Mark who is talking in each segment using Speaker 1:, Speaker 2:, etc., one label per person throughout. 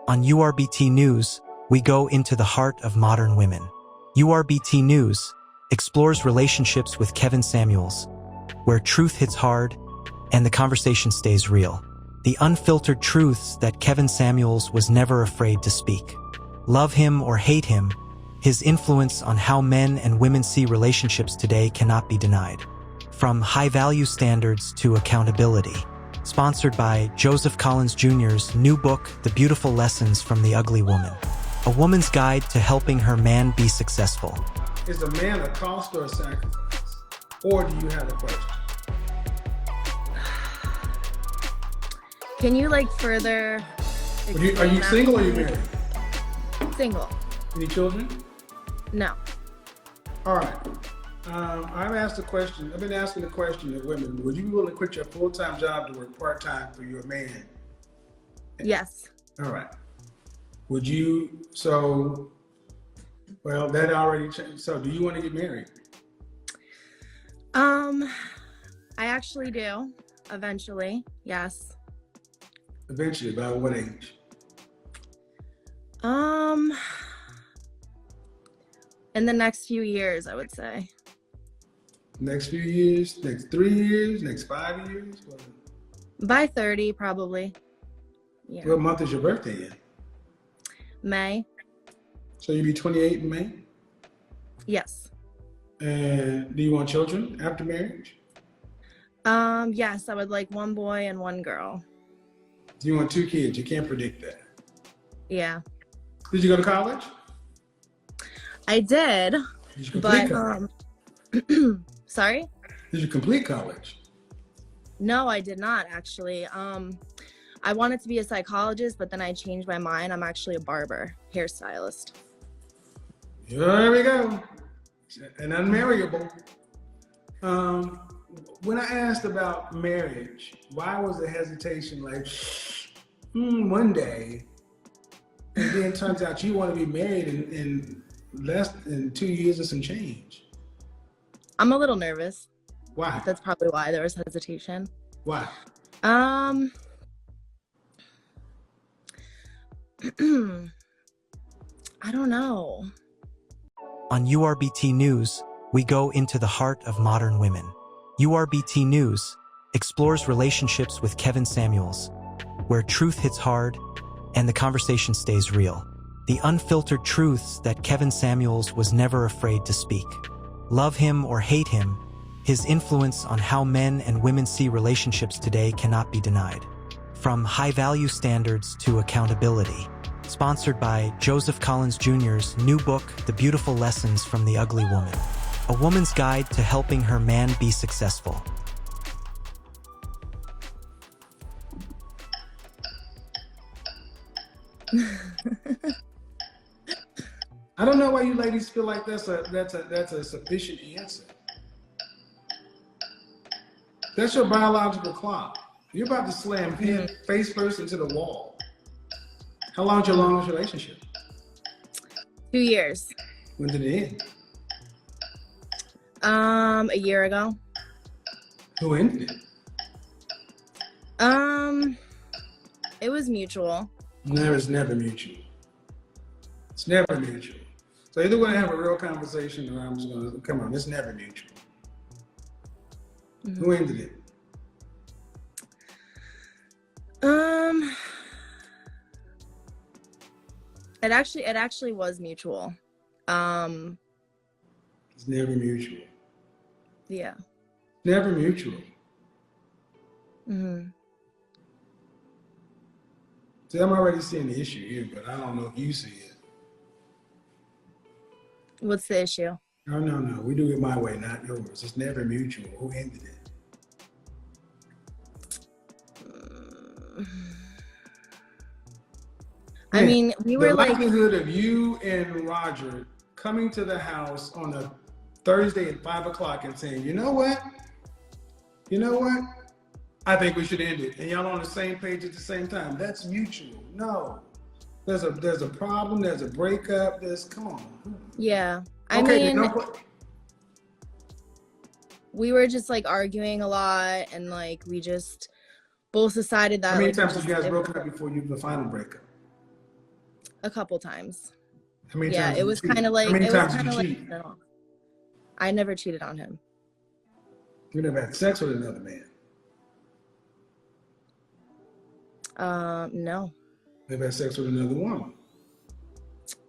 Speaker 1: On URBT News, we go into the heart of modern women. URBT News explores relationships with Kevin Samuels, where truth hits hard and the conversation stays real. The unfiltered truths that Kevin Samuels was never afraid to speak. Love him or hate him, his influence on how men and women see relationships today cannot be denied. From high-value standards to accountability. Sponsored by Joseph Collins Jr.'s new book, The Beautiful Lessons from the Ugly Woman. A woman's guide to helping her man be successful.
Speaker 2: Is a man a cost or a sacrifice? Or do you have a question?
Speaker 3: Can you further?
Speaker 2: Are you single or are you married?
Speaker 3: Single.
Speaker 2: Any children?
Speaker 3: No.
Speaker 2: All right. I've asked a question. I've been asking the question of women. Would you be willing to quit your full-time job to work part-time for your man?
Speaker 3: Yes.
Speaker 2: All right. Would you? Well, that already changed. So, do you want to get married?
Speaker 3: I actually do. Eventually, yes.
Speaker 2: Eventually, by what age?
Speaker 3: In the next few years, I would say.
Speaker 2: Next few years? Next 3 years? Next 5 years? What?
Speaker 3: By 30, probably. Yeah.
Speaker 2: What month is your birthday in?
Speaker 3: May.
Speaker 2: So you'll be 28 in May?
Speaker 3: Yes.
Speaker 2: And do you want children after marriage?
Speaker 3: Yes, I would like one boy and one girl.
Speaker 2: Do you want 2 kids? You can't predict that.
Speaker 3: Yeah.
Speaker 2: Did you go to college?
Speaker 3: I did.
Speaker 2: Did you complete
Speaker 3: college? Sorry?
Speaker 2: Did you complete college?
Speaker 3: No, I did not actually. I wanted to be a psychologist, but then I changed my mind. I'm actually a barber, hairstylist.
Speaker 2: There we go. And unmarriable. When I asked about marriage, why was the hesitation one day? And then it turns out you want to be married in less than 2 years or some change.
Speaker 3: I'm a little nervous.
Speaker 2: Why?
Speaker 3: That's probably why there was hesitation.
Speaker 2: Why?
Speaker 3: I don't know.
Speaker 1: On URBT News, we go into the heart of modern women. URBT News explores relationships with Kevin Samuels, where truth hits hard and the conversation stays real. The unfiltered truths that Kevin Samuels was never afraid to speak. Love him or hate him, his influence on how men and women see relationships today cannot be denied. From high-value standards to accountability. Sponsored by Joseph Collins Jr.'s new book, The Beautiful Lessons from the Ugly Woman. A woman's guide to helping her man be successful.
Speaker 2: I don't know why you ladies feel like that's a sufficient answer. That's your biological clock. You're about to slam face first into the wall. How long is your longest relationship?
Speaker 3: 2 years.
Speaker 2: When did it end?
Speaker 3: A year ago.
Speaker 2: Who ended it?
Speaker 3: It was mutual.
Speaker 2: No, it's never mutual. It's never mutual. So either we're gonna have a real conversation or I'm just gonna, come on, it's never mutual. Mm-hmm. Who ended it?
Speaker 3: It actually was mutual.
Speaker 2: It's never mutual.
Speaker 3: Yeah.
Speaker 2: Never mutual.
Speaker 3: Mm-hmm.
Speaker 2: See, I'm already seeing the issue here, but I don't know if you see it.
Speaker 3: What's the issue?
Speaker 2: No. We do it my way, not yours. It's never mutual. Who ended it?
Speaker 3: I mean, we were
Speaker 2: the
Speaker 3: like...
Speaker 2: likelihood of you and Roger coming to the house on a Thursday at 5 o'clock and saying, you know what? I think we should end it. And y'all on the same page at the same time. That's mutual. No. There's a problem, there's a breakup, come on.
Speaker 3: Yeah.
Speaker 2: I
Speaker 3: mean, we were just arguing a lot and we just both decided that.
Speaker 2: How many times have you guys broken up before the final breakup?
Speaker 3: A couple times.
Speaker 2: How many
Speaker 3: Yeah,
Speaker 2: times
Speaker 3: it
Speaker 2: did you
Speaker 3: was
Speaker 2: cheat?
Speaker 3: kind of like
Speaker 2: How many
Speaker 3: it was
Speaker 2: times did
Speaker 3: kind
Speaker 2: you
Speaker 3: of like
Speaker 2: cheat?
Speaker 3: no. I never cheated on him.
Speaker 2: You never had sex with another man.
Speaker 3: No.
Speaker 2: Never had sex with another woman.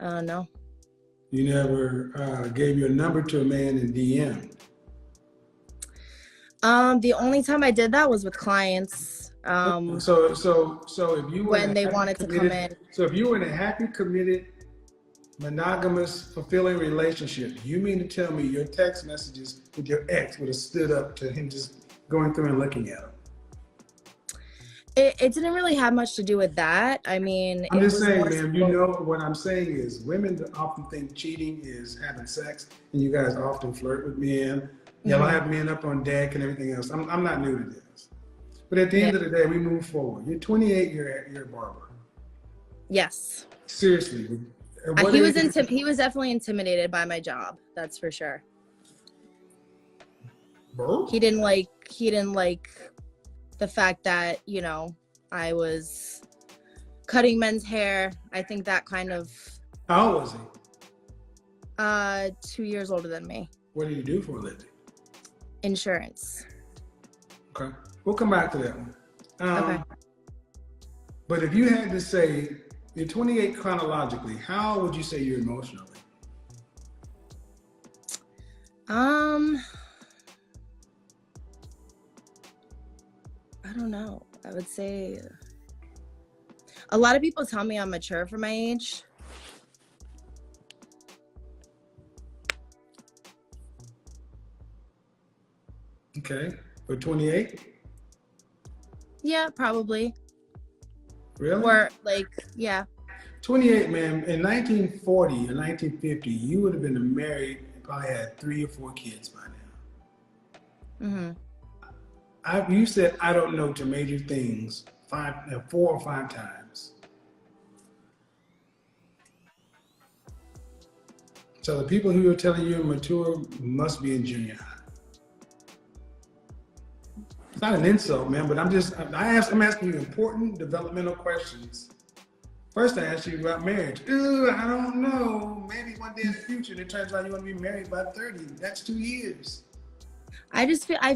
Speaker 3: No.
Speaker 2: You never gave your number to a man in DM.
Speaker 3: The only time I did that was with clients.
Speaker 2: So if you were in
Speaker 3: When
Speaker 2: a
Speaker 3: they
Speaker 2: happy,
Speaker 3: wanted to come in.
Speaker 2: committed, so if you were in a happy, committed, monogamous, fulfilling relationship, you mean to tell me your text messages with your ex would have stood up to him just going through and looking at them?
Speaker 3: It didn't really have much to do with that. I mean,
Speaker 2: I'm
Speaker 3: it
Speaker 2: just
Speaker 3: was
Speaker 2: saying,
Speaker 3: more
Speaker 2: ma'am, you
Speaker 3: so,
Speaker 2: know what I'm saying is women often think cheating is having sex, and you guys often flirt with men. Y'all have men up on deck and everything else. I'm not new to this. But at the end of the day, we move forward. You're 28, you're a barber.
Speaker 3: yes.
Speaker 2: Seriously.
Speaker 3: He was definitely intimidated by my job. That's for sure.
Speaker 2: Bro?
Speaker 3: He didn't like the fact that, you know, I was cutting men's hair. I think that kind of
Speaker 2: How old was he?
Speaker 3: 2 years older than me.
Speaker 2: What did he do for a living?
Speaker 3: Insurance.
Speaker 2: Okay. We'll come back to that one.
Speaker 3: Okay.
Speaker 2: But if you had to say, you're 28 chronologically, how would you say you're emotionally?
Speaker 3: I don't know. I would say a lot of people tell me I'm mature for my age.
Speaker 2: Okay. For 28?
Speaker 3: Yeah, probably.
Speaker 2: Really?
Speaker 3: Or like, yeah.
Speaker 2: 28, man. In 1940 or 1950, you would have been married and probably had 3 or 4 kids by now. You said I don't know to major things 4 or 5 times. So the people who are telling you you're mature must be in junior high. It's not an insult, man, but I'm asking you important developmental questions. First, I asked you about marriage. Ooh, I don't know. Maybe one day in the future, and it turns out you want to be married by 30. That's 2 years.
Speaker 3: I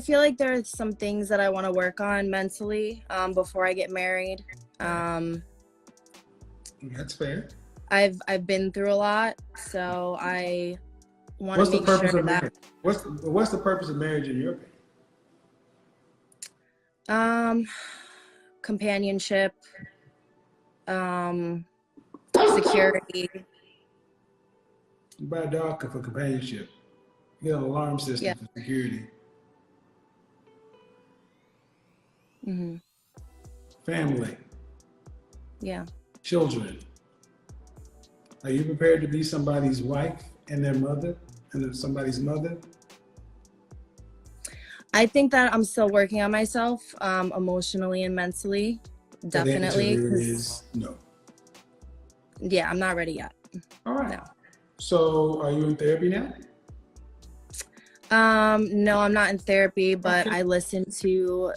Speaker 3: feel like there are some things that I want to work on mentally before I get married.
Speaker 2: That's fair.
Speaker 3: I've been through a lot, so I want to make sure that.
Speaker 2: Marriage? What's the purpose of marriage in your opinion?
Speaker 3: Companionship, security.
Speaker 2: You buy a dog for companionship. You get an alarm system for security. Family.
Speaker 3: Yeah.
Speaker 2: Children. Are you prepared to be somebody's wife and their mother and somebody's mother?
Speaker 3: I think that I'm still working on myself emotionally and mentally. Definitely.
Speaker 2: The answer is no.
Speaker 3: Yeah, I'm not ready yet.
Speaker 2: All right.
Speaker 3: No.
Speaker 2: So are you in therapy now?
Speaker 3: No, I'm not in therapy, but I listen to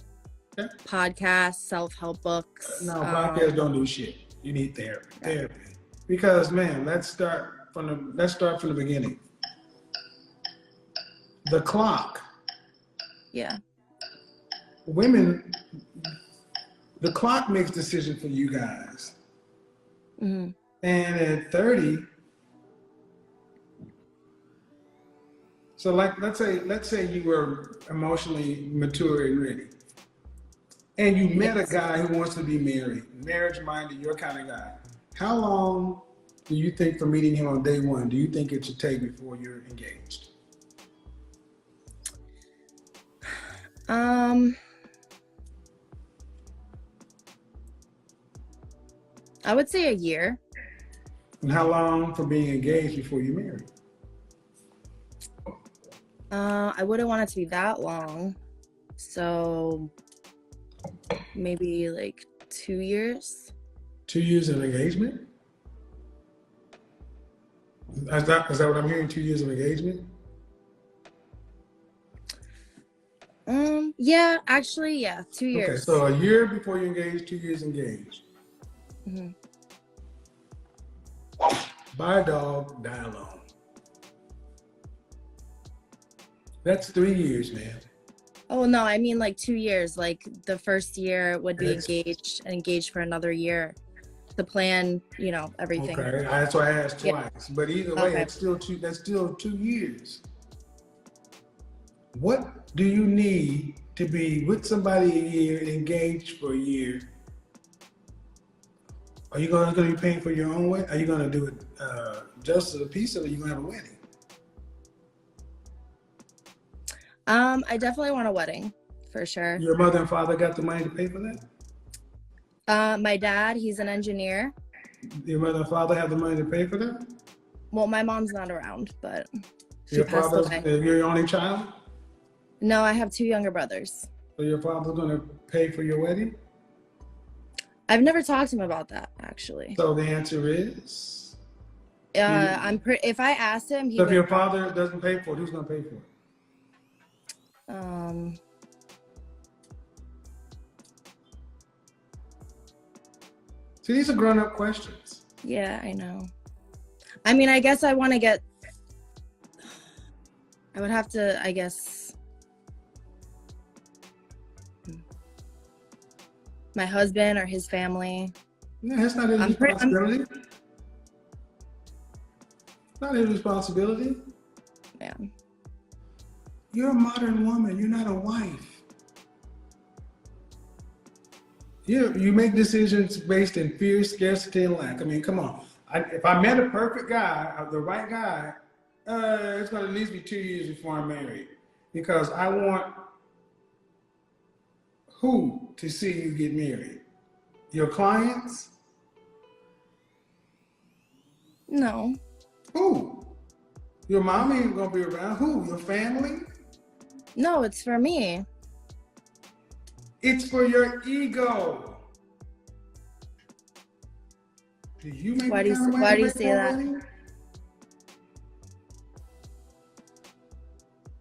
Speaker 3: podcasts, self-help books.
Speaker 2: No, podcasts don't do shit. You need therapy. Therapy. Because man, let's start from the beginning. The clock.
Speaker 3: Yeah.
Speaker 2: Women, the clock makes decisions for you guys. And at 30, so like let's say you were emotionally mature and ready, and you met a guy who wants to be married, marriage-minded, your kind of guy. How long do you think from meeting him on day one, do you think it should take before you're engaged?
Speaker 3: I would say a year.
Speaker 2: And how long for being engaged before you marry?
Speaker 3: I wouldn't want it to be that long. So maybe like 2 years.
Speaker 2: 2 years of engagement? Is that what I'm hearing? 2 years of engagement?
Speaker 3: Yeah, actually, yeah, 2 years.
Speaker 2: Okay, so a year before you engage, 2 years engaged. Buy a dog, die alone. That's 3 years, man.
Speaker 3: Oh no, I mean like 2 years. Like the first year would be
Speaker 2: That's-
Speaker 3: engaged for another year to plan, you know, everything.
Speaker 2: Okay, that's why I asked
Speaker 3: Yeah.
Speaker 2: twice. But either way,
Speaker 3: Okay.
Speaker 2: it's still two. That's still 2 years. What do you need to be with somebody a year and engaged for a year? Are you going to be paying for your own wedding? Are you going to do it just as a piece, or are you going to have a wedding?
Speaker 3: I definitely want a wedding, for sure.
Speaker 2: Your mother and father got the money to pay for that?
Speaker 3: My dad, he's an engineer.
Speaker 2: Your mother and father have the money to pay for that?
Speaker 3: Well, my mom's not around, but she
Speaker 2: Your
Speaker 3: passed
Speaker 2: father's,
Speaker 3: away.
Speaker 2: you're your only child?
Speaker 3: No, I have 2 younger brothers.
Speaker 2: So your father's going to pay for your wedding?
Speaker 3: I've never talked to him about that, actually.
Speaker 2: So the answer is?
Speaker 3: If I asked him, he
Speaker 2: So if
Speaker 3: would.
Speaker 2: your father doesn't pay for it, who's going to pay for it? See, these are grown-up questions.
Speaker 3: Yeah, I know. I mean, I guess I want to get. I would have to, I guess. My husband or his family.
Speaker 2: Yeah, that's not his responsibility. Not his responsibility.
Speaker 3: Yeah.
Speaker 2: You're a modern woman. You're not a wife. You make decisions based in fear, scarcity, and lack. I mean, come on. If I met a perfect guy, the right guy, it's going to at least be 2 years before I'm married. Because I want who to see you get married? Your clients?
Speaker 3: No.
Speaker 2: Who? Your mom ain't going to be around. Who? Your family?
Speaker 3: No, it's for me.
Speaker 2: It's for your ego. Do you make
Speaker 3: Why do you say that?
Speaker 2: Wedding?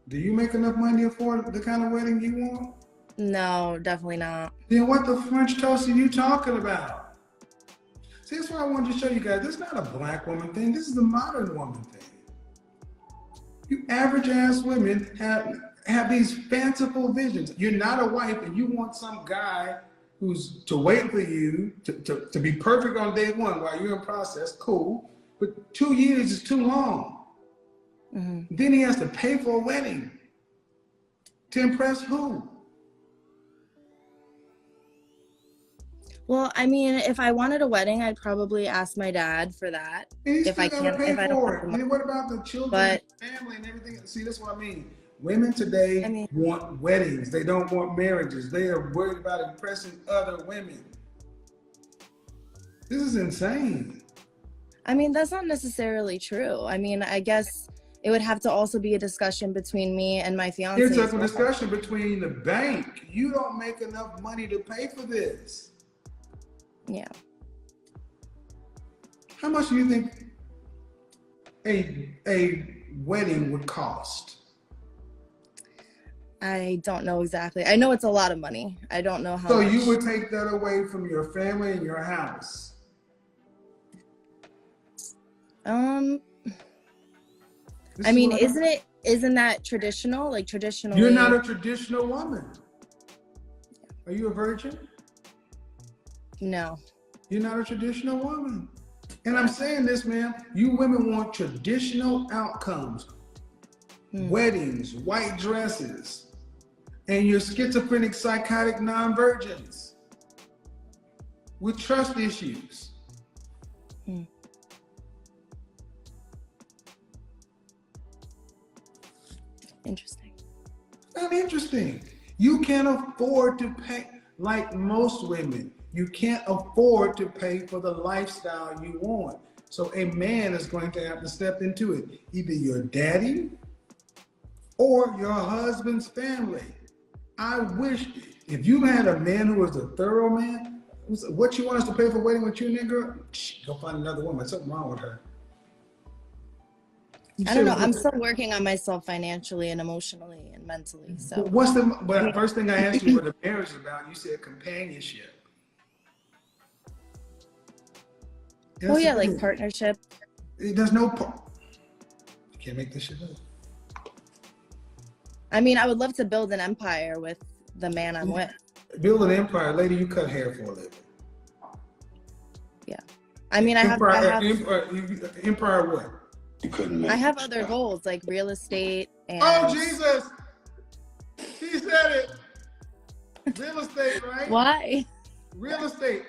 Speaker 2: Do you make enough money to afford the kind of wedding you want?
Speaker 3: No, definitely not.
Speaker 2: Then what the French toast are you talking about? See, that's why I wanted to show you guys. This is not a black woman thing. This is the modern woman thing. You average ass women have these fanciful visions. You're not a wife and you want some guy who's to wait for you to be perfect on day one while you're in process, cool. But 2 years is too long.
Speaker 3: Mm-hmm.
Speaker 2: Then he has to pay for a wedding. To impress who?
Speaker 3: Well, I mean, if I wanted a wedding, I'd probably ask my dad for that.
Speaker 2: And
Speaker 3: If I can't,
Speaker 2: pay
Speaker 3: if I don't
Speaker 2: for
Speaker 3: have
Speaker 2: it.
Speaker 3: the
Speaker 2: And what about the children,
Speaker 3: But-
Speaker 2: family, and everything? See, that's what I mean. Women today
Speaker 3: I
Speaker 2: want weddings. They don't want marriages. They are worried about impressing other women. This is insane.
Speaker 3: I mean, that's not necessarily true. I mean, I guess it would have to also be a discussion between me and my fiance.
Speaker 2: It's
Speaker 3: as
Speaker 2: a
Speaker 3: well.
Speaker 2: discussion between the bank. You don't make enough money to pay for this.
Speaker 3: Yeah.
Speaker 2: How much do you think a wedding would cost?
Speaker 3: I don't know exactly. I know it's a lot of money. I don't know how
Speaker 2: So
Speaker 3: much.
Speaker 2: you would take that away from your family and your house. This
Speaker 3: I
Speaker 2: is
Speaker 3: mean,
Speaker 2: what
Speaker 3: isn't that traditional? Like traditionally.
Speaker 2: You're not a traditional woman. Are you a virgin?
Speaker 3: No.
Speaker 2: You're not a traditional woman. And I'm saying this, man, you women want traditional outcomes. Weddings, white dresses, and you're schizophrenic, psychotic non-virgins with trust issues.
Speaker 3: Interesting.
Speaker 2: Not interesting. You can't afford to pay, like most women, you can't afford to pay for the lifestyle you want. So a man is going to have to step into it. Either your daddy or your husband's family. I wish if you had a man who was a thorough man, what you want us to pay for a wedding with you, nigga? Go find another woman. Something wrong with her.
Speaker 3: I don't know. I'm still working on myself financially and emotionally and mentally. So
Speaker 2: What's the first thing I asked you what the marriage is about? You said companionship.
Speaker 3: oh yeah, like partnership.
Speaker 2: There's no point. You can't make this shit up.
Speaker 3: I mean, I would love to build an empire with the man I'm with.
Speaker 2: Build an empire, lady. You cut hair for a living.
Speaker 3: Yeah, I mean,
Speaker 2: empire what?
Speaker 4: You couldn't make
Speaker 3: I have
Speaker 4: this
Speaker 3: other
Speaker 4: up.
Speaker 3: goals like real estate and.
Speaker 2: Oh Jesus! He said it. Real estate, right?
Speaker 3: Why?
Speaker 2: Real estate.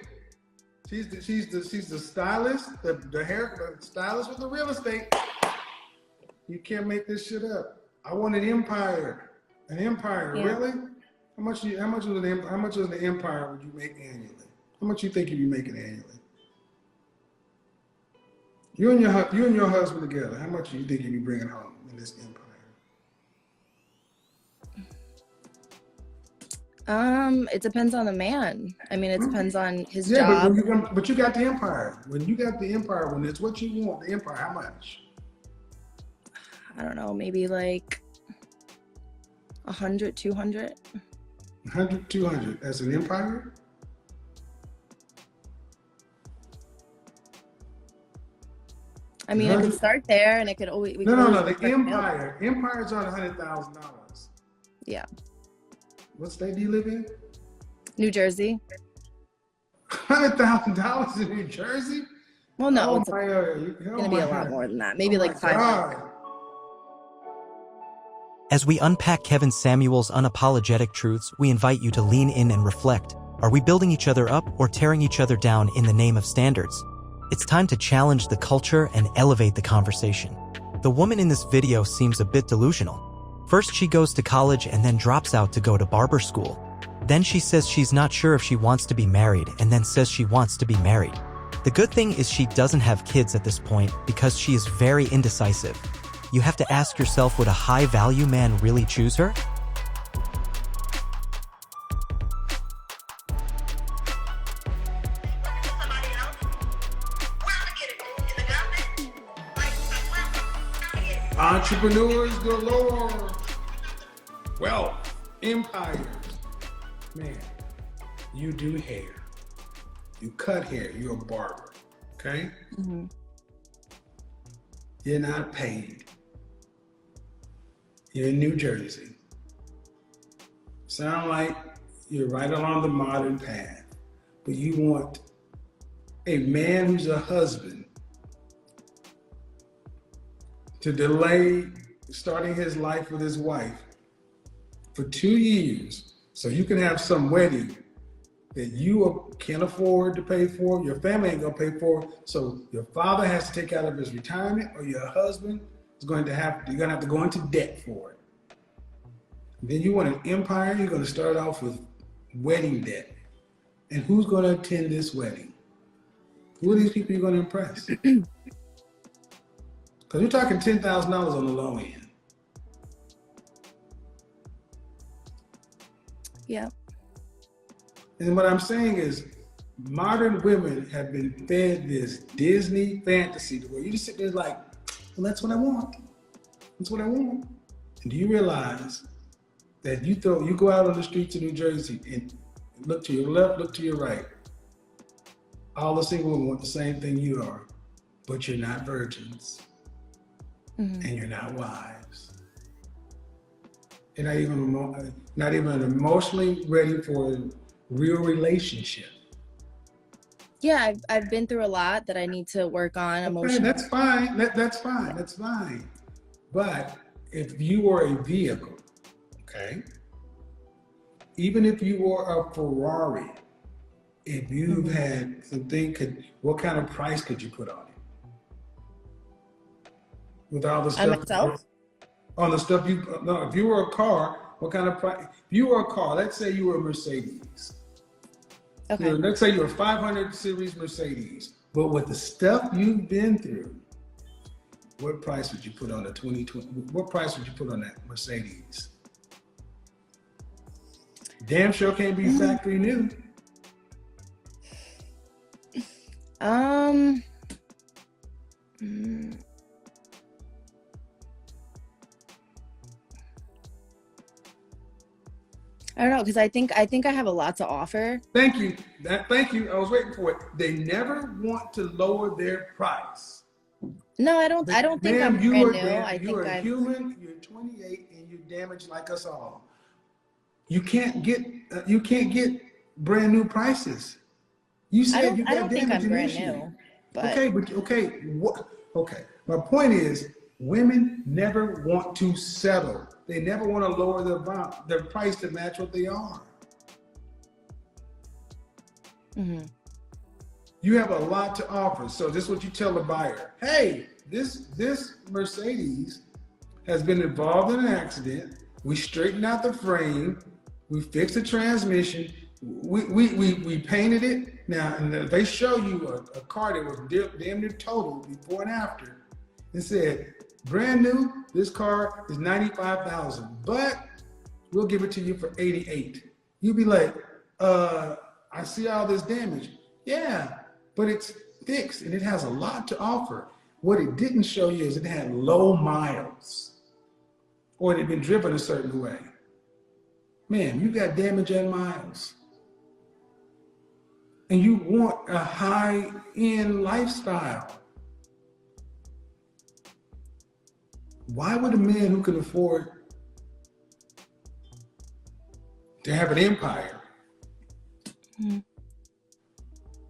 Speaker 2: She's the stylist, the hair stylist with the real estate. You can't make this shit up. I want an empire. An empire,
Speaker 3: Yeah.
Speaker 2: really? How much of the empire would you make annually? How much you think you'd be making annually? You and your husband together, how much do you think you'd be bringing home in this empire?
Speaker 3: It depends on the man. I mean, it depends on his
Speaker 2: Yeah,
Speaker 3: job.
Speaker 2: but you got the empire. When you got the empire, when it's what you want, the empire, how much?
Speaker 3: I don't know, maybe like 100, 200.
Speaker 2: 100, 200. That's an empire?
Speaker 3: I mean, it could start there, and it could always.
Speaker 2: No. The empire. Empire's on $100,000.
Speaker 3: Yeah.
Speaker 2: What state do you live in?
Speaker 3: New Jersey.
Speaker 2: $100,000 in New Jersey?
Speaker 3: Well, no, it's
Speaker 2: gonna
Speaker 3: be a lot more than that. Maybe like 500.
Speaker 1: As we unpack Kevin Samuel's unapologetic truths, we invite you to lean in and reflect. Are we building each other up or tearing each other down in the name of standards? It's time to challenge the culture and elevate the conversation. The woman in this video seems a bit delusional. First, she goes to college and then drops out to go to barber school. Then she says she's not sure if she wants to be married and then says she wants to be married. The good thing is she doesn't have kids at this point because she is very indecisive. You have to ask yourself, would a high-value man really choose her?
Speaker 2: Entrepreneurs galore. Wealth. Empires. Man, you do hair. You cut hair. You're a barber. Okay?
Speaker 3: Mm-hmm.
Speaker 2: You're not paid. You're in New Jersey. Sound like you're right along the modern path. But you want a man who's a husband to delay starting his life with his wife for 2 years so you can have some wedding that you can't afford to pay for, your family ain't gonna pay for, so your father has to take out of his retirement, or your husband is you're gonna have to go into debt for it. Then you want an empire, you're gonna start off with wedding debt. And who's gonna attend this wedding? Who are these people you're gonna impress? Because you're talking $10,000 on the low end.
Speaker 3: Yeah.
Speaker 2: And what I'm saying is, modern women have been fed this Disney fantasy where you just sit there like, well, that's what I want. That's what I want. And do you realize that you go out on the streets of New Jersey and look to your left, look to your right. All the single women want the same thing you are, but you're not virgins. And you're not wives. You're not even emotionally ready for a real relationship.
Speaker 3: Yeah, I've been through a lot that I need to work on emotionally.
Speaker 2: Okay, that's fine. That's fine. That's fine. But if you were a vehicle, okay, even if you were a Ferrari, if you've had something, what kind of price could you put on it? With all the stuff
Speaker 3: myself?
Speaker 2: On the stuff if you were a car, what kind of price? If you were a car, let's say you were a Mercedes.
Speaker 3: Okay.
Speaker 2: Let's say you're a 500 series Mercedes, but with the stuff you've been through, what price would you put on a 2020? What price would you put on that Mercedes? Damn sure can't be factory new.
Speaker 3: I don't know, because I think I have a lot to offer.
Speaker 2: Thank you. Thank you. I was waiting for it. They never want to lower their price.
Speaker 3: No, I don't think I'm
Speaker 2: Ma'am,
Speaker 3: brand new. I
Speaker 2: you
Speaker 3: think
Speaker 2: are
Speaker 3: I've
Speaker 2: human. You're 28 and you're damaged like us all. You can't get brand new prices. You
Speaker 3: I
Speaker 2: said
Speaker 3: don't
Speaker 2: you
Speaker 3: I
Speaker 2: got
Speaker 3: don't think
Speaker 2: damage
Speaker 3: I'm
Speaker 2: and
Speaker 3: brand
Speaker 2: issue.
Speaker 3: new, but
Speaker 2: Okay, but okay, what? Okay, my point is, women never want to settle. They never want to lower their price to match what they are.
Speaker 3: mhm.
Speaker 2: You have a lot to offer. So this is what you tell the buyer. Hey, this Mercedes has been involved in an accident. We straightened out the frame. We fixed the transmission. We painted it. Now, and they show you a car that was damn near total before and after. It said, brand new, this car is 95,000, but we'll give it to you for 88. You'd be like, I see all this damage. Yeah, but it's fixed and it has a lot to offer. What it didn't show you is it had low miles or it had been driven a certain way. Man, you got damage and miles. And you want a high-end lifestyle. Why would a man who can afford to have an empire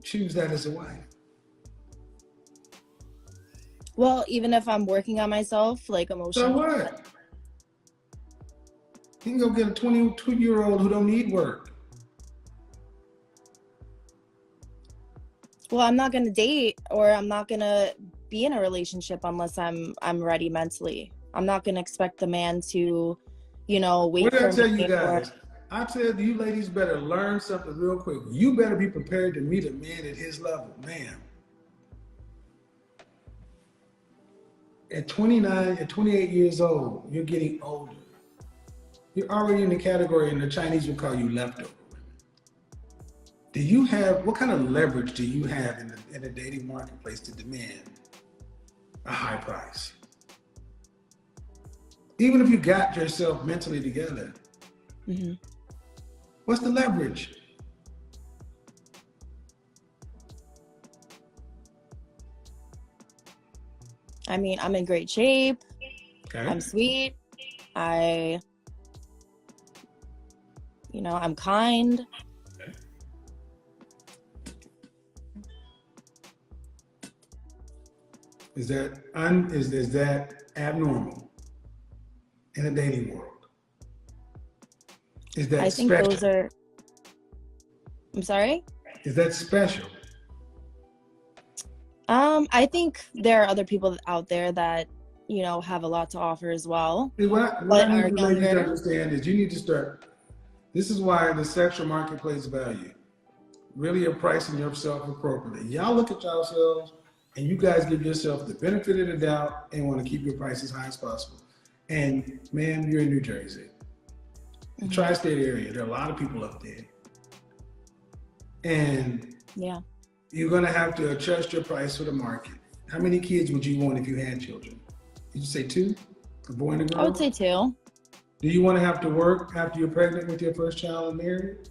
Speaker 2: choose that as a wife?
Speaker 3: Well, even if I'm working on myself, like
Speaker 2: So
Speaker 3: emotionally.
Speaker 2: what? You can go get a 22-year-old who don't need work.
Speaker 3: Well, I'm not gonna date or I'm not gonna be in a relationship unless I'm ready mentally. I'm not gonna expect the man to, wait
Speaker 2: What did
Speaker 3: for
Speaker 2: I tell
Speaker 3: me
Speaker 2: you
Speaker 3: or
Speaker 2: guys? I tell you ladies better learn something real quick. You better be prepared to meet a man at his level, ma'am. At 29, at 28 years old, you're getting older. You're already in the category, and the Chinese will call you leftover women. What kind of leverage do you have in the dating marketplace to demand a high price? Even if you got yourself mentally together, what's the leverage?
Speaker 3: I mean, I'm in great shape.
Speaker 2: Okay.
Speaker 3: I'm sweet. I'm kind.
Speaker 2: Is that is that abnormal in the dating world? Is that
Speaker 3: I think
Speaker 2: special?
Speaker 3: those are, I'm sorry?
Speaker 2: Is that special?
Speaker 3: I think there are other people out there that, have a lot to offer as well,
Speaker 2: See, what
Speaker 3: but
Speaker 2: I need
Speaker 3: are
Speaker 2: you ladies to
Speaker 3: younger.
Speaker 2: understand is you need to start. This is why the sexual marketplace value. Really are pricing yourself appropriately. Y'all look at yourselves and you guys give yourself the benefit of the doubt and want to keep your price as high as possible. And man, you're in New Jersey, the tri-state area. There are a lot of people up there. And
Speaker 3: Yeah.
Speaker 2: you're going to have to adjust your price for the market. How many kids would you want if you had children? Did you say 2? A boy and a girl?
Speaker 3: I would say 2.
Speaker 2: Do you want to have to work after you're pregnant with your first child and married?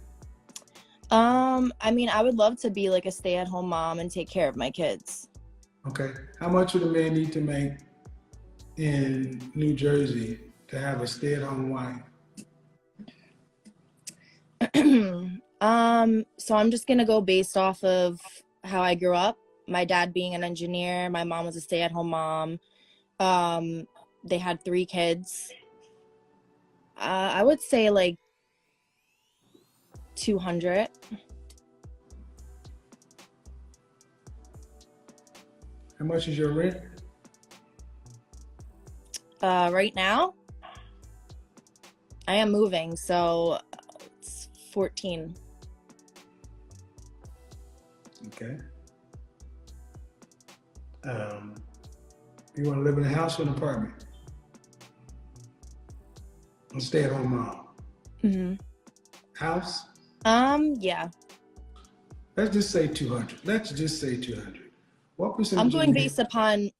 Speaker 3: I mean, I would love to be like a stay-at-home mom and take care of my kids.
Speaker 2: Okay. How much would a man need to make in New Jersey to have a stay-at-home wife?
Speaker 3: So I'm just gonna go based off of how I grew up. My dad being an engineer, my mom was a stay-at-home mom. They had 3 kids. I would say like 200.
Speaker 2: How much is your rent?
Speaker 3: Right now, I am moving, so it's 14.
Speaker 2: Okay. You want to live in a house or an apartment? A stay-at-home mom. House?
Speaker 3: Yeah.
Speaker 2: Let's just say 200. Let's just say 200. What percentage?
Speaker 3: I'm
Speaker 2: of
Speaker 3: going
Speaker 2: men-
Speaker 3: based upon,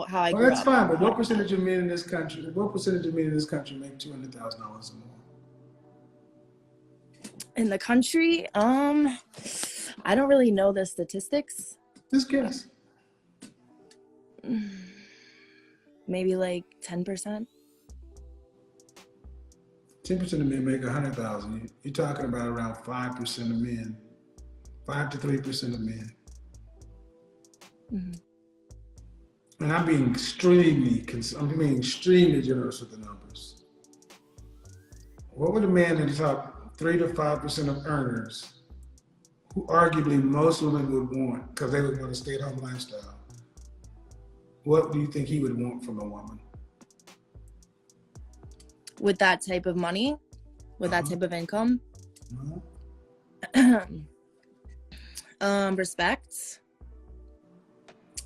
Speaker 3: how I
Speaker 2: Well,
Speaker 3: grew
Speaker 2: that's
Speaker 3: up.
Speaker 2: fine, but what percentage of men in this country? What percentage of men in this country make $200,000 or more?
Speaker 3: In the country, I don't really know the statistics.
Speaker 2: Just guess.
Speaker 3: maybe like 10%.
Speaker 2: 10% of men make 100,000. You're talking about around 5% of men, 5 to 3% of men. And I'm being extremely generous with the numbers. What would a man in the top 3 to 5% of earners, who arguably most women would want, because they would want a stay-at-home lifestyle, what do you think he would want from a woman?
Speaker 3: With that type of money, with that type of income, respect,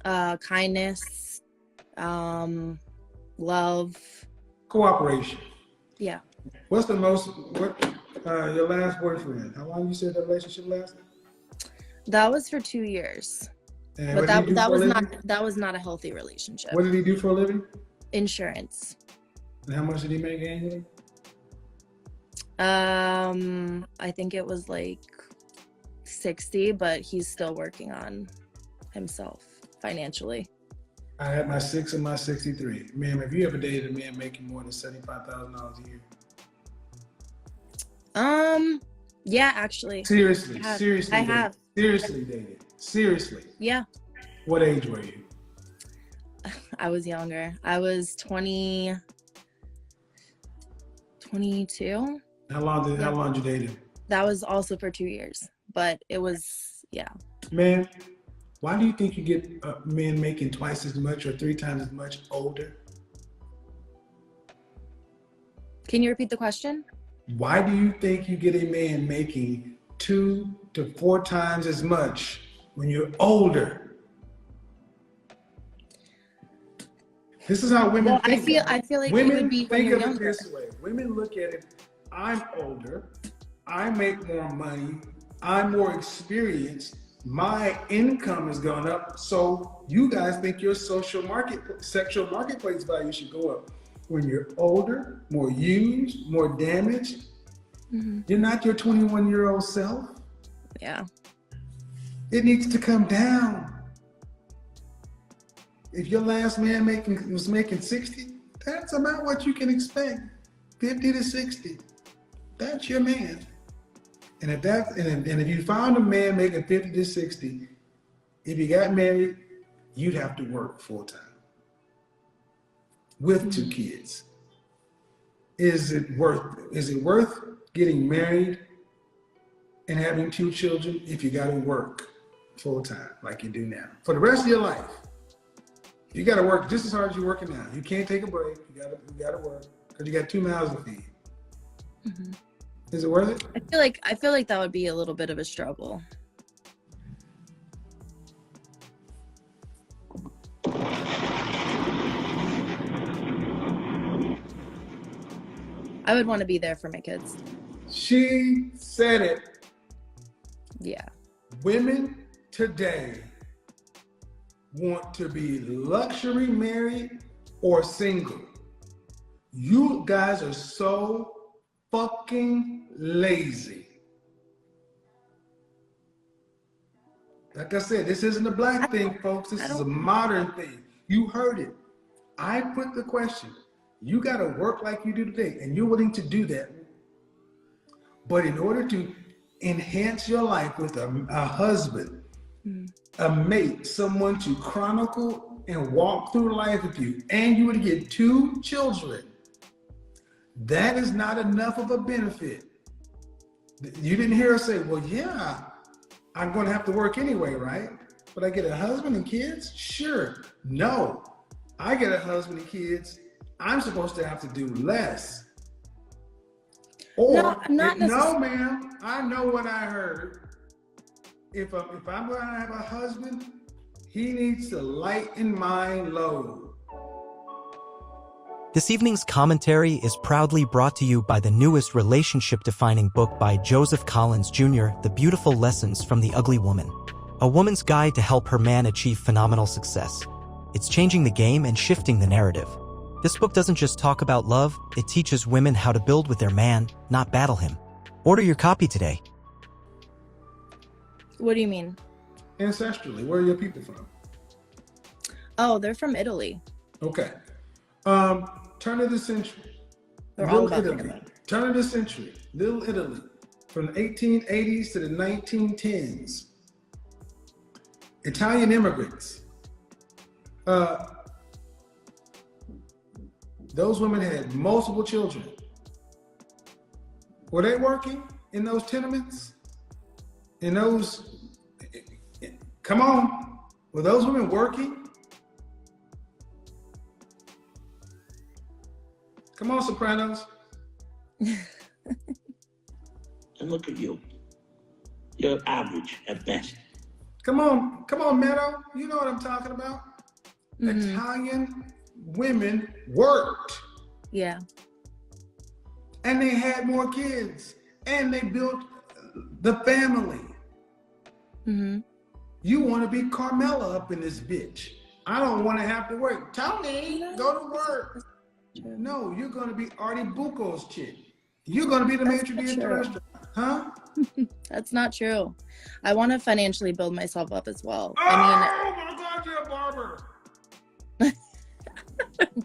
Speaker 3: kindness, love,
Speaker 2: Cooperation.
Speaker 3: Yeah.
Speaker 2: What's the most, your last boyfriend, how long you said that relationship lasted?
Speaker 3: That was for 2 years.
Speaker 2: And
Speaker 3: But
Speaker 2: what did he do
Speaker 3: that
Speaker 2: for a
Speaker 3: was
Speaker 2: living?
Speaker 3: that was not a healthy relationship.
Speaker 2: What did he do for a living?
Speaker 3: Insurance.
Speaker 2: And how much did he make annually?
Speaker 3: I think it was like 60, but he's still working on himself financially.
Speaker 2: I had my 6 and my 63. Ma'am, have you ever dated a man making more than $75,000 a year?
Speaker 3: Yeah, actually.
Speaker 2: Seriously,
Speaker 3: I have.
Speaker 2: seriously.
Speaker 3: I
Speaker 2: dated.
Speaker 3: have.
Speaker 2: Seriously dated. Seriously.
Speaker 3: Yeah.
Speaker 2: What age were you?
Speaker 3: I was younger. I was 22.
Speaker 2: How long did you date him?
Speaker 3: That was also for 2 years, but it was, yeah.
Speaker 2: Man, why do you think you get men making twice as much or 3 times as much older?
Speaker 3: Can you repeat the question?
Speaker 2: Why do you think you get a man making 2 to 4 times as much when you're older? This is how women think.
Speaker 3: I feel like
Speaker 2: women
Speaker 3: it would be when
Speaker 2: think
Speaker 3: you're
Speaker 2: of
Speaker 3: younger.
Speaker 2: it this way. Women look at it, I'm older, I make more money, I'm more experienced, my income has gone up, so you guys think your sexual marketplace value should go up. When you're older, more used, more damaged, you're not your 21-year-old self.
Speaker 3: Yeah.
Speaker 2: It needs to come down. If your last man was making 60, that's about what you can expect. 50 to 60. That's your man. And if you found a man making 50 to 60, if you got married, you'd have to work full time with 2 kids. Is it worth getting married and having 2 children if you got to work full time like you do now for the rest of your life? You got to work just as hard as you're working now. You can't take a break. You got to work because you got 2 mouths to feed. Is it worth it?
Speaker 3: I feel like that would be a little bit of a struggle. I would want to be there for my kids.
Speaker 2: She said it.
Speaker 3: Yeah.
Speaker 2: Women today want to be luxury married or single. You guys are so fucking lazy. Like I said, this isn't a black thing, folks. This is a modern thing. You heard it. I put the question. You got to work like you do today, and you're willing to do that. But in order to enhance your life with a husband, a mate, someone to chronicle and walk through life with you, and you would get 2 children, that is not enough of a benefit. You didn't hear her say, well, yeah, I'm going to have to work anyway, right? But I get a husband and kids? Sure. No, I get a husband and kids. I'm supposed to have to do less. Or, no, ma'am, I know what I heard. If I'm going to have a husband, he needs to lighten my load.
Speaker 1: This evening's commentary is proudly brought to you by the newest relationship-defining book by Joseph Collins Jr., The Beautiful Lessons from the Ugly Woman. A woman's guide to help her man achieve phenomenal success. It's changing the game and shifting the narrative. This book doesn't just talk about love, it teaches women how to build with their man, not battle him. Order your copy today.
Speaker 3: What do you mean?
Speaker 2: Ancestrally, where are your people from?
Speaker 3: Oh, they're from Italy.
Speaker 2: Okay. Turn of the century,
Speaker 3: They're all
Speaker 2: Little
Speaker 3: about the
Speaker 2: Italy.
Speaker 3: money.
Speaker 2: Turn of the century, Little Italy, from the 1880s to the 1910s. Italian immigrants. Those women had multiple children. Were they working in those tenements? In those, come on, were those women working? Come on, Sopranos.
Speaker 4: And look at you. You're average at best.
Speaker 2: Come on, Meadow. You know what I'm talking about. Italian women worked.
Speaker 3: Yeah.
Speaker 2: And they had more kids. And they built the family. You want to be Carmela up in this bitch. I don't want to have to work. Tony, go to work. No, you're going to be Artie Bucco's chick. You're going to be the maitre d' at the restaurant. Huh?
Speaker 3: That's not true. I want to financially build myself up as well.
Speaker 2: Oh my God, you're a barber.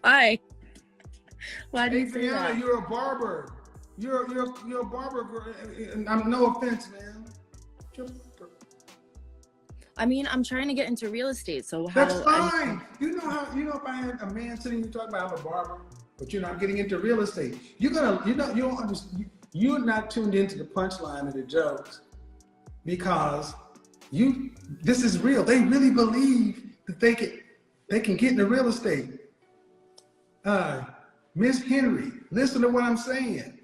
Speaker 3: Why? Why do you say
Speaker 2: Adriana,
Speaker 3: that?
Speaker 2: you're a barber. You're a barber. I'm no offense, man.
Speaker 3: I mean, I'm trying to get into real estate, so
Speaker 2: That's fine. You know if I had a man sitting here talking about I'm a barber, but you're not getting into real estate. You don't understand. You're not tuned into the punchline of the jokes because this is real. They really believe that they can get into real estate. Miss Henry, listen to what I'm saying.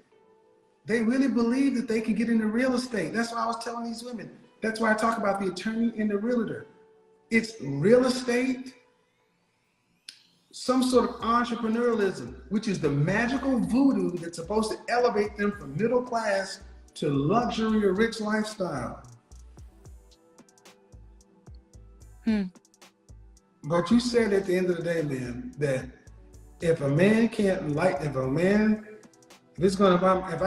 Speaker 2: They really believe that they can get into real estate. That's why I was telling these women. That's why I talk about the attorney and the realtor. It's real estate, some sort of entrepreneurialism, which is the magical voodoo that's supposed to elevate them from middle class to luxury or rich lifestyle. But you said at the end of the day, man, that if I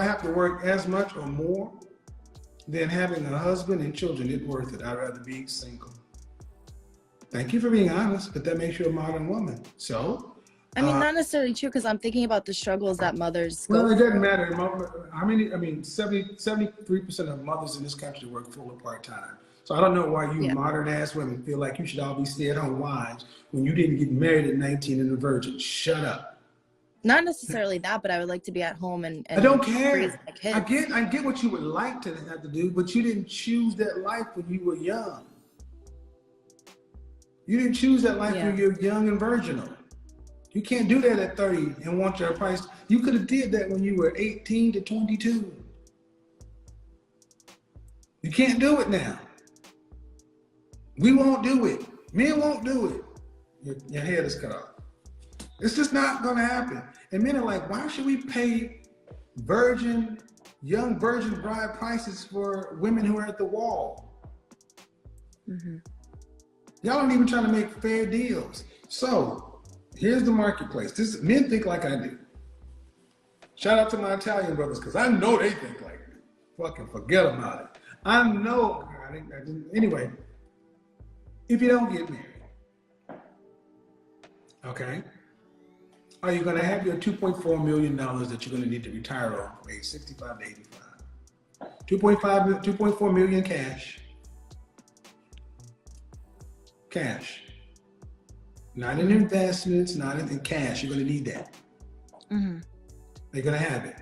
Speaker 2: have to work as much or more than having a husband and children, it's worth it. I'd rather be single. Thank you for being honest, but that makes you a modern woman. So,
Speaker 3: I mean, not necessarily true, because I'm thinking about the struggles that mothers go
Speaker 2: well, it
Speaker 3: through.
Speaker 2: doesn't matter. 73% of mothers in this country work full or part-time. So I don't know why you modern ass women feel like you should all be stay-at-home wives when you didn't get married at 19 and a virgin. Shut up.
Speaker 3: Not necessarily that, but I would like to be at home and
Speaker 2: I don't
Speaker 3: raise
Speaker 2: care.
Speaker 3: my kids.
Speaker 2: I get what you would like to have to do, but you didn't choose that life when you were young. You didn't choose that life when you're young and virginal. You can't do that at 30 and want your price. You could have did that when you were 18 to 22. You can't do it now. We won't do it. Men won't do it. Your head is cut off. It's just not going to happen. And men are like, why should we pay young virgin bride prices for women who are at the wall? Y'all aren't even trying to make fair deals. So here's the marketplace. Men think like I do. Shout out to my Italian brothers, because I know they think like me. Fucking forget about it. I know. Anyway, if you don't get married, okay, are you going to have your $2.4 million that you're going to need to retire on from age 65 to 85? 2.4 million cash. Cash. Not in investments, not in cash. You're going to need that. They're going to have it.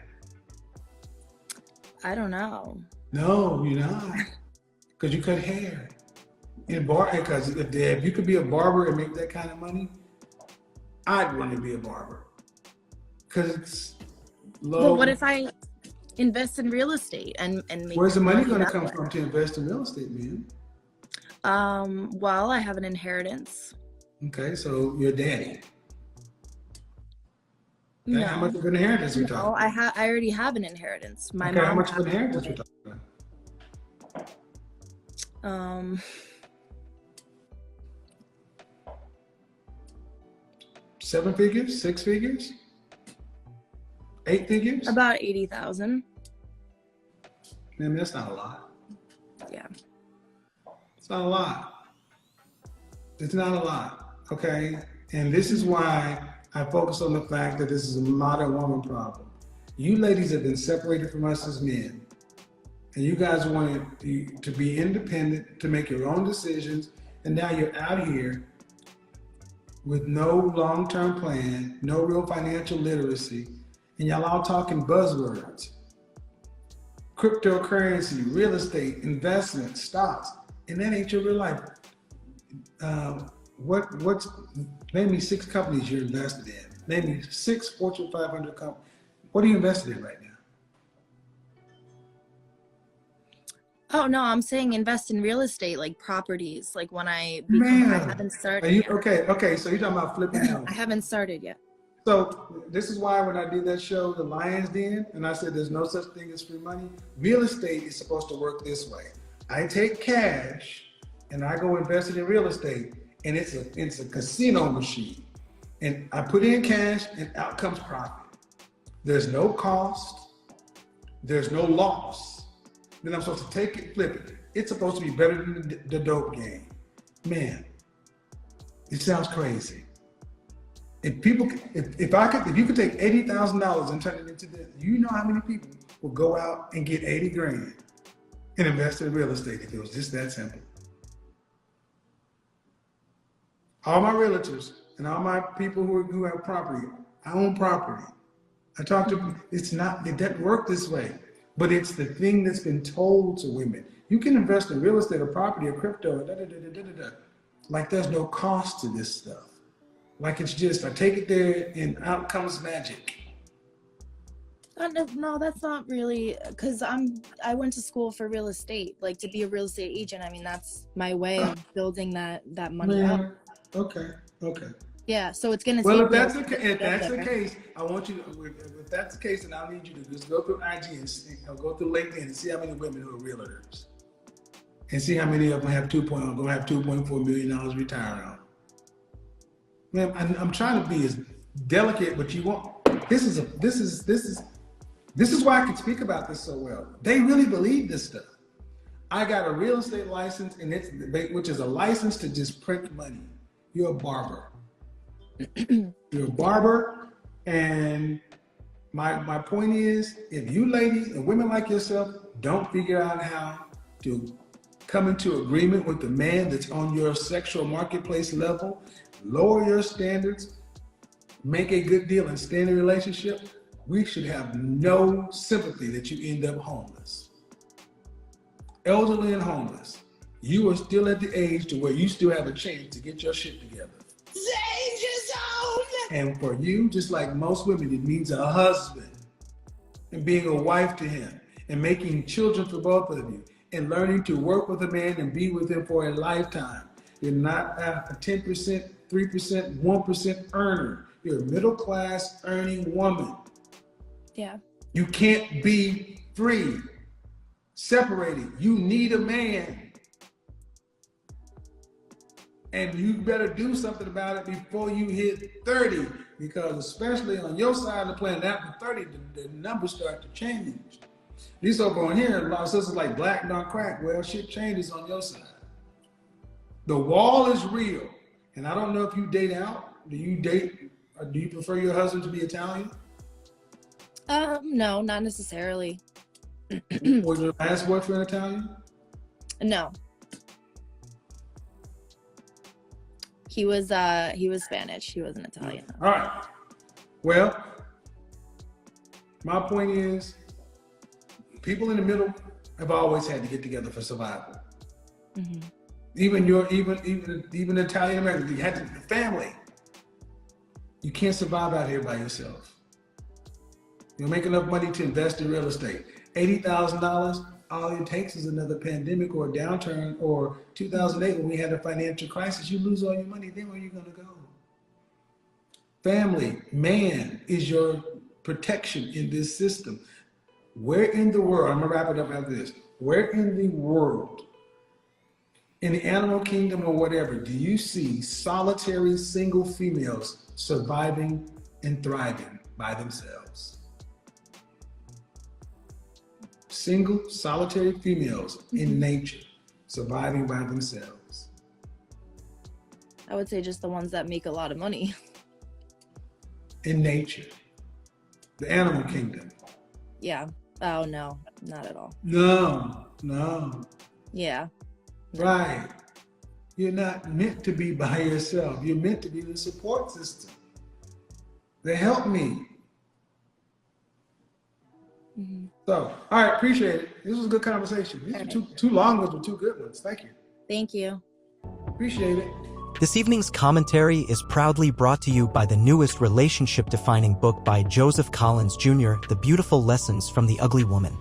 Speaker 3: I don't know.
Speaker 2: No, you're not. Because you cut hair. Because if you could be a barber and make that kind of money, I'd want to be a barber. Because it's low.
Speaker 3: But what if I invest in real estate and make
Speaker 2: Where's the money going to
Speaker 3: that
Speaker 2: come
Speaker 3: way?
Speaker 2: from to invest in real estate, man?
Speaker 3: Well, I have an inheritance.
Speaker 2: Okay, so your daddy.
Speaker 3: No.
Speaker 2: How much of an inheritance we
Speaker 3: No,
Speaker 2: talking?
Speaker 3: I already have an inheritance. My
Speaker 2: Okay,
Speaker 3: mom
Speaker 2: how much of
Speaker 3: passed
Speaker 2: an inheritance we
Speaker 3: away.
Speaker 2: talking about? 7 figures? 6 figures? 8 figures?
Speaker 3: About 80,000.
Speaker 2: Man, that's not a lot.
Speaker 3: Yeah.
Speaker 2: It's not a lot. It's not a lot, okay? And this is why I focus on the fact that this is a modern woman problem. You ladies have been separated from us as men, and you guys wanted to be independent, to make your own decisions, and now you're out here with no long-term plan, no real financial literacy, and y'all all talking buzzwords. Cryptocurrency, real estate, investment, stocks, and that ain't your real life. What's name me 6 companies you're invested in. Name me 6 Fortune 500 companies. What are you invested in right now?
Speaker 3: Oh no, I'm saying invest in real estate, like properties. Like when I haven't started.
Speaker 2: Are you
Speaker 3: yet.
Speaker 2: okay? So you're talking about flipping houses.
Speaker 3: I haven't started yet.
Speaker 2: So this is why when I did that show, The Lion's Den, and I said there's no such thing as free money, real estate is supposed to work this way. I take cash and I go invest it in real estate, and it's a casino machine. And I put in cash and out comes profit. There's no cost, there's no loss. Then I'm supposed to take it, flip it. It's supposed to be better than the dope game. Man, it sounds crazy. If you could take $80,000 and turn it into this, you know how many people will go out and get 80 grand and invest in real estate if it was just that simple. All my realtors and all my people who have property, I own property. I talk to them, it doesn't work this way, but it's the thing that's been told to women. You can invest in real estate or property or crypto, like there's no cost to this stuff. Like it's just, I take it there and out comes magic.
Speaker 3: No, that's not really, because I went to school for real estate, like to be a real estate agent. I mean, that's my way of building that money up.
Speaker 2: Okay.
Speaker 3: Yeah, so it's gonna.
Speaker 2: Well, if that's the case, I want you to. If that's the case, then I'll need you to just go through IG and go through LinkedIn and see how many women who are realtors, and see how many of them have going to have $2.4 million retired on. Man, I'm trying to be as delicate, but you want. This is why I can speak about this so well. They really believe this stuff. I got a real estate license, which is a license to just print money. You're a barber. You're a barber, and my point is, if you ladies and women like yourself don't figure out how to come into agreement with the man that's on your sexual marketplace level, lower your standards, make a good deal, and stay in a relationship, we should have no sympathy that you end up homeless. Elderly and homeless. You are still at the age to where you still have a chance to get your shit together. Danger zone! And for you, just like most women, it means a husband and being a wife to him and making children for both of you and learning to work with a man and be with him for a lifetime. You're not a 10%, 3%, 1% earner. You're a middle class earning woman.
Speaker 3: Yeah.
Speaker 2: You can't be free, separated. You need a man. And you better do something about it before you hit 30, because especially on your side of the planet, after 30, the numbers start to change. These over on here, a lot of sisters like black don't crack. Well, shit changes on your side. The wall is real. And I don't know if you date out. Do you date, or do you prefer your husband to be Italian?
Speaker 3: No, not necessarily.
Speaker 2: Was your last boyfriend Italian?
Speaker 3: No. He was Spanish. He wasn't Italian.
Speaker 2: All right. Well, my point is, people in the middle have always had to get together for survival. Mm-hmm. Even Italian Americans, you had to family. You can't survive out here by yourself. You'll make enough money to invest in real estate. $80,000. All it takes is another pandemic or a downturn, or 2008 when we had a financial crisis. You lose all your money, then where are you going to go? Family, man is your protection in this system. Where in the world, I'm going to wrap it up after this, where in the world, in the animal kingdom or whatever, do you see solitary single females surviving and thriving by themselves? Single, solitary females in nature, surviving by themselves.
Speaker 3: I would say just the ones that make a lot of money.
Speaker 2: in nature, the animal kingdom.
Speaker 3: Yeah. Oh no, not at all.
Speaker 2: No.
Speaker 3: Yeah. No.
Speaker 2: Right. You're not meant to be by yourself. You're meant to be the support system. They help me.
Speaker 3: Mm-hmm.
Speaker 2: So, all right, appreciate it. This was a good conversation. These are two long ones, but two good ones. Thank you.
Speaker 3: Thank you.
Speaker 2: Appreciate it.
Speaker 1: This evening's commentary is proudly brought to you by the newest relationship-defining book by Joseph Collins Jr., The Beautiful Lessons from the Ugly Woman.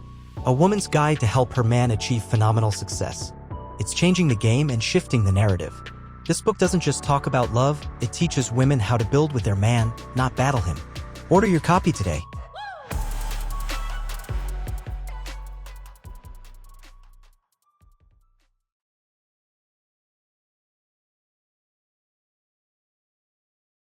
Speaker 1: A woman's guide to help her man achieve phenomenal success. It's changing the game and shifting the narrative. This book doesn't just talk about love, it teaches women how to build with their man, not battle him. Order your copy today.